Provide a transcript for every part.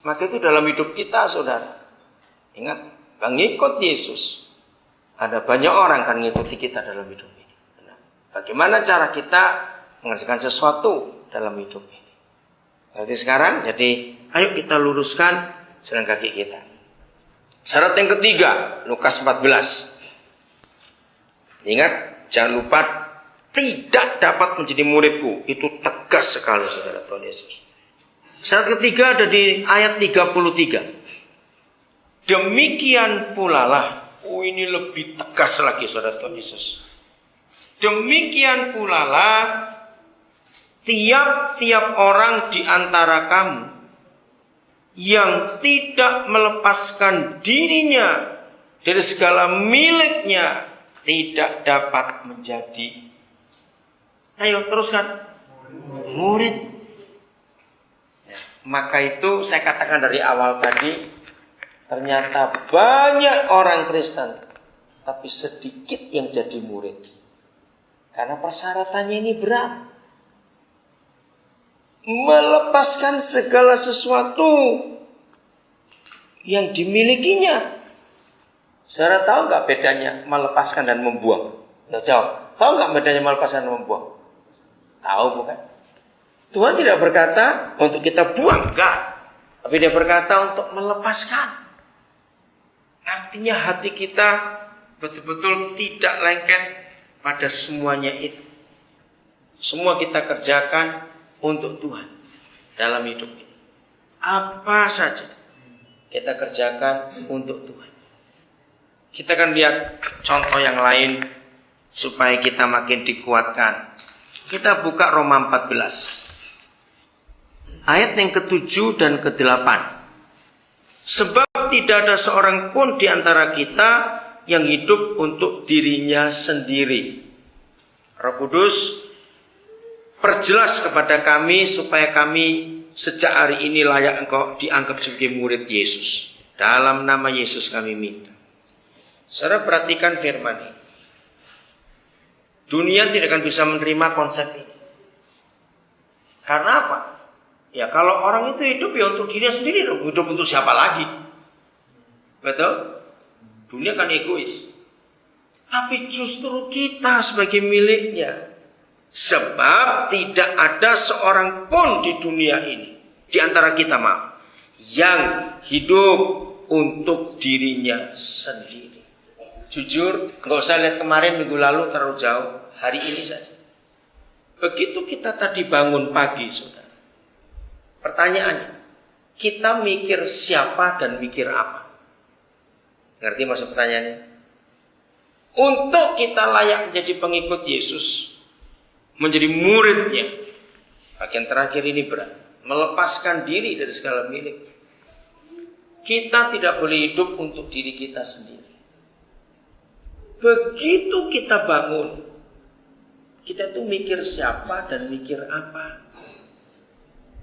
Maka itu dalam hidup kita, saudara. Ingat, mengikut Yesus. Ada banyak orang kan mengikuti kita dalam hidup ini. Bagaimana cara kita mengerjakan sesuatu dalam hidup ini? Berarti sekarang, jadi ayo kita luruskan jalan kaki kita. Syarat yang ketiga, Lukas 14. Ingat, jangan lupa tidak dapat menjadi muridku. Itu tegas sekali, saudara Tuhan Yesus. Syarat ketiga ada di ayat 33. Demikian pula lah. Ini lebih tegas lagi, saudara Tuhan Yesus. Demikian pula lah tiap-tiap orang di antara kamu yang tidak melepaskan dirinya dari segala miliknya tidak dapat menjadi, ayo teruskan, murid. Ya, maka itu saya katakan dari awal tadi, ternyata banyak orang Kristen tapi sedikit yang jadi murid. Karena persyaratannya ini berat. Melepaskan segala sesuatu yang dimilikinya. Saudara tahu nggak bedanya melepaskan dan membuang? Ya, jawab. Tahu nggak bedanya melepaskan dan membuang? Tahu bukan? Tuhan tidak berkata untuk kita buang, enggak. Tapi dia berkata untuk melepaskan. Artinya hati kita betul-betul tidak lengket pada semuanya itu. Semua kita kerjakan untuk Tuhan dalam hidup ini. Apa saja kita kerjakan untuk Tuhan. Kita akan lihat contoh yang lain supaya kita makin dikuatkan. Kita buka Roma 14. Ayat yang ke-7 dan ke-8. Sebab tidak ada seorang pun di antara kita yang hidup untuk dirinya sendiri. Roh Kudus perjelas kepada kami supaya kami sejak hari ini layak engkau dianggap sebagai murid Yesus. Dalam nama Yesus kami minta. Saudara perhatikan firman ini. Dunia tidak akan bisa menerima konsep ini. Karena apa? Ya kalau orang itu hidup ya untuk dirinya sendiri, hidup untuk siapa lagi? Betul? Dunia kan egois. Tapi justru kita sebagai miliknya. Sebab tidak ada seorang pun di dunia ini, di antara kita yang hidup untuk dirinya sendiri. Jujur, nggak usah lihat kemarin minggu lalu terlalu jauh, hari ini saja. Begitu kita tadi bangun pagi, saudara. Pertanyaannya, kita mikir siapa dan mikir apa? Ngerti maksud pertanyaannya? Untuk kita layak menjadi pengikut Yesus, menjadi muridnya, bagian terakhir ini berat. Melepaskan diri dari segala milik. Kita tidak boleh hidup untuk diri kita sendiri. Begitu kita bangun, kita tuh mikir siapa dan mikir apa.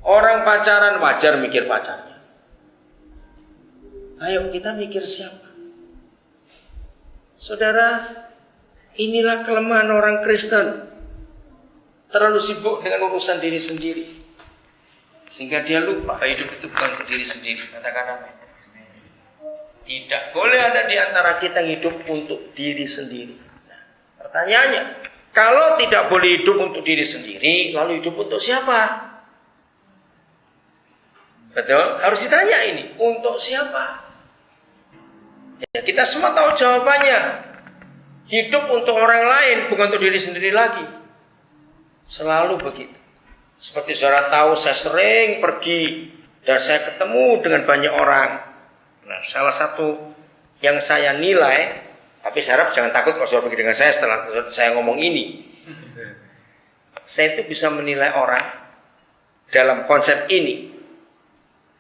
Orang pacaran wajar mikir pacarnya. Ayo kita mikir siapa. Saudara, inilah kelemahan orang Kristen. Terlalu sibuk dengan urusan diri sendiri. Sehingga dia lupa hidup itu bukan untuk diri sendiri. Katakan amin. Tidak boleh ada di antara kita yang hidup untuk diri sendiri. Nah, pertanyaannya, kalau tidak boleh hidup untuk diri sendiri, lalu hidup untuk siapa? Betul? Harus ditanya ini, untuk siapa? Ya, kita semua tahu jawabannya. Hidup untuk orang lain, bukan untuk diri sendiri lagi. Selalu begitu. Seperti saudara tahu, saya sering pergi dan saya ketemu dengan banyak orang. Nah, salah satu yang saya nilai, tapi saya harap jangan takut kalau saudara pergi dengan saya setelah saya ngomong ini. Saya itu bisa menilai orang dalam konsep ini.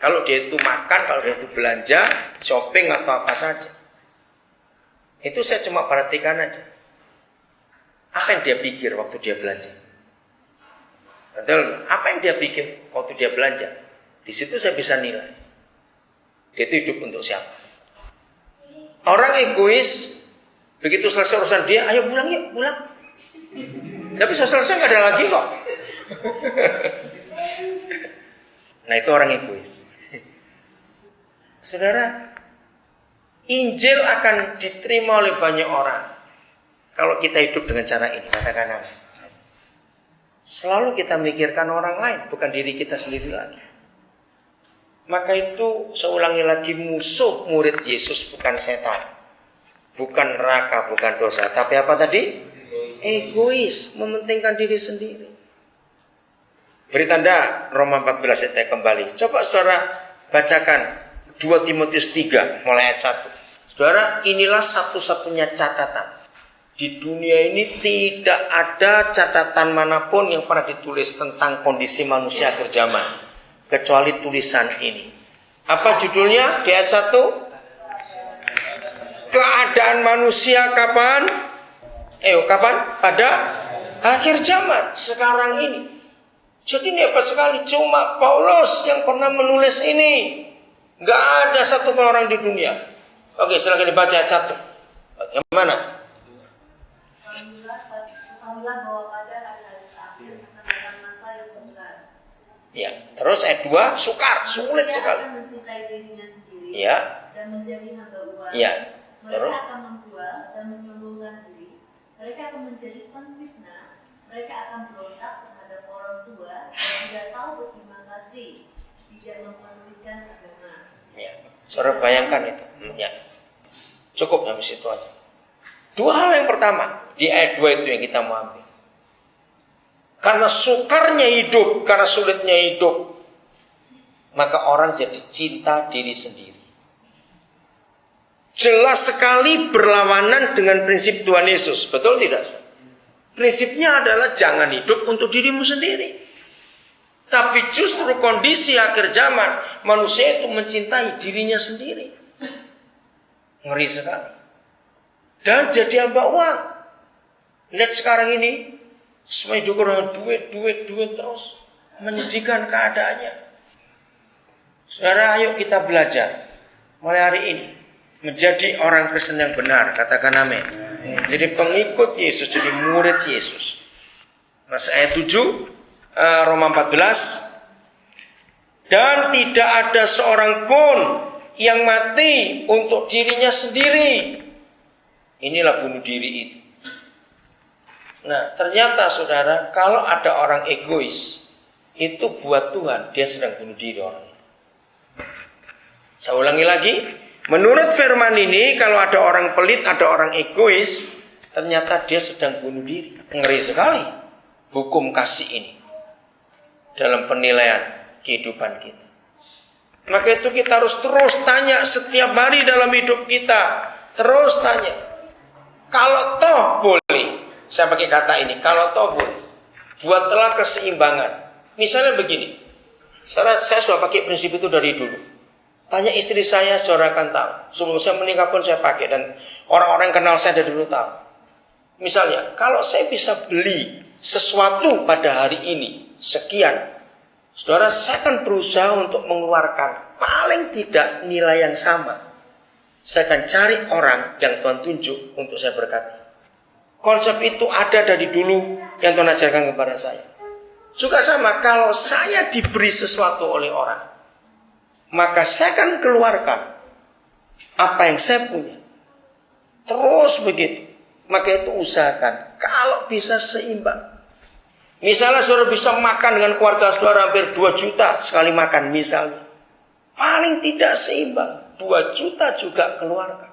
Kalau dia itu makan, kalau dia itu belanja, shopping atau apa saja. Itu saya cuma perhatikan aja. Apa yang dia pikir waktu dia belanja? Betul? Apa yang dia pikir waktu dia belanja? Di situ saya bisa nilai. Dia itu hidup untuk siapa? Orang egois, begitu selesai urusan dia, ayo pulang yuk, pulang. Tapi selesai nggak ada lagi kok. Nah itu orang egois. Saudara, Injil akan diterima oleh banyak orang kalau kita hidup dengan cara ini. Katakan amin. Selalu kita mikirkan orang lain, bukan diri kita sendiri lagi. Maka itu saya ulangi lagi, musuh murid Yesus bukan setan, bukan neraka, bukan dosa, tapi apa tadi? Egois, mementingkan diri sendiri. Beri tanda Roma 14 ayat kembali. Coba saudara bacakan 2 Timotius 3 mulai ayat 1. Saudara, inilah satu-satunya catatan. Di dunia ini tidak ada catatan manapun yang pernah ditulis tentang kondisi manusia akhir zaman, kecuali tulisan ini. Apa judulnya di ayat 1? Keadaan manusia kapan? Kapan? Pada akhir zaman, sekarang ini. Jadi ini hebat sekali. Cuma Paulus yang pernah menulis ini. Gak ada satu orang di dunia. Oke, silakan dibaca ayat 1. Bagaimana? Ketahuilah bahwa pada hari-hari terakhir akan datang masa yang sukar. Ya, terus ayat 2, sukar, sulit Mereka sekali. akan mencintai dirinya sendiri, Ya. dan menjadi hamba uang. Ya. Mereka Terus? akan membual dan menyombongkan diri. Mereka akan menjadi pemfitnah. Mereka akan berontak terhadap orang tua dan tidak tahu berterima kasih, tidak mempedulikan agama. Ya. Saudara bayangkan itu. Ya. Cukup habis itu aja. Dua hal yang pertama di ayat 2 itu yang kita mau ambil. Karena sukarnya hidup, karena sulitnya hidup, maka orang jadi cinta diri sendiri. Jelas sekali berlawanan dengan prinsip Tuhan Yesus. Betul tidak? Prinsipnya adalah jangan hidup untuk dirimu sendiri. Tapi justru kondisi akhir zaman, manusia itu mencintai dirinya sendiri. Ngeri sekali. Dan jadi hamba uang. Lihat sekarang ini, semua hidup dengan duit terus. Menyedihkan keadaannya. Saudara, ayo kita belajar mulai hari ini menjadi orang Kristen yang benar. Katakan amin. Jadi pengikut Yesus, jadi murid Yesus. Mas ayat 7 Roma 14. Dan tidak ada seorang pun yang mati untuk dirinya sendiri. Inilah bunuh diri itu. Nah, ternyata saudara, kalau ada orang egois, itu buat Tuhan dia sedang bunuh diri orang. Saya ulangi lagi. Menurut firman ini, kalau ada orang pelit, ada orang egois, ternyata dia sedang bunuh diri. Ngeri sekali hukum kasih ini dalam penilaian kehidupan kita. Maka itu kita harus terus tanya setiap hari dalam hidup kita. Terus tanya. Kalau toh boleh, saya pakai kata ini, kalau toh boleh, buatlah keseimbangan. Misalnya begini, saya sudah pakai prinsip itu dari dulu. Tanya istri saya, saudara akan tahu. Sebelum saya menikah pun saya pakai. Dan orang-orang yang kenal saya dari dulu tahu. Misalnya, kalau saya bisa beli sesuatu pada hari ini, sekian. Saudara, saya akan berusaha untuk mengeluarkan paling tidak nilai yang sama. Saya akan cari orang yang Tuhan tunjuk untuk saya berkati. Konsep itu ada dari dulu yang Tuhan ajarkan kepada saya. Juga sama, kalau saya diberi sesuatu oleh orang, maka saya akan keluarkan apa yang saya punya. Terus begitu. Maka itu usahakan kalau bisa seimbang. Misalnya saudara bisa makan dengan keluarga saudara hampir 2 juta sekali makan misalnya. Paling tidak seimbang, 2 juta juga keluarkan.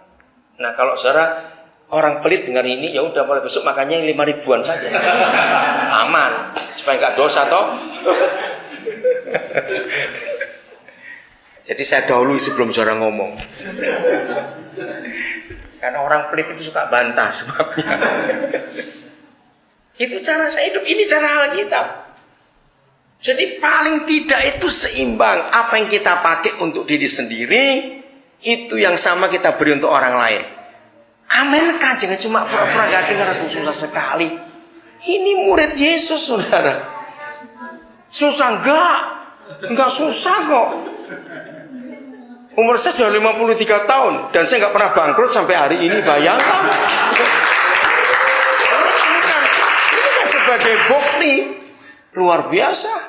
Nah, kalau saudara orang pelit dengar ini, ya udah mulai besok makannya yang 5 ribuan saja. Aman, supaya nggak dosa toh. Jadi saya dahului sebelum saudara ngomong. Karena orang pelit itu suka bantah sebabnya. Itu cara saya hidup, ini cara Alkitab. Jadi paling tidak itu seimbang. Apa yang kita pakai untuk diri sendiri, itu yang sama kita beri untuk orang lain. Amin kan, jangan cuma pura-pura gak dengar, aduh susah sekali. Ini murid Yesus saudara. Susah enggak susah kok. Umur saya sudah 53 tahun dan saya nggak pernah bangkrut sampai hari ini. Bayangkan. Ini kan sebagai bukti luar biasa.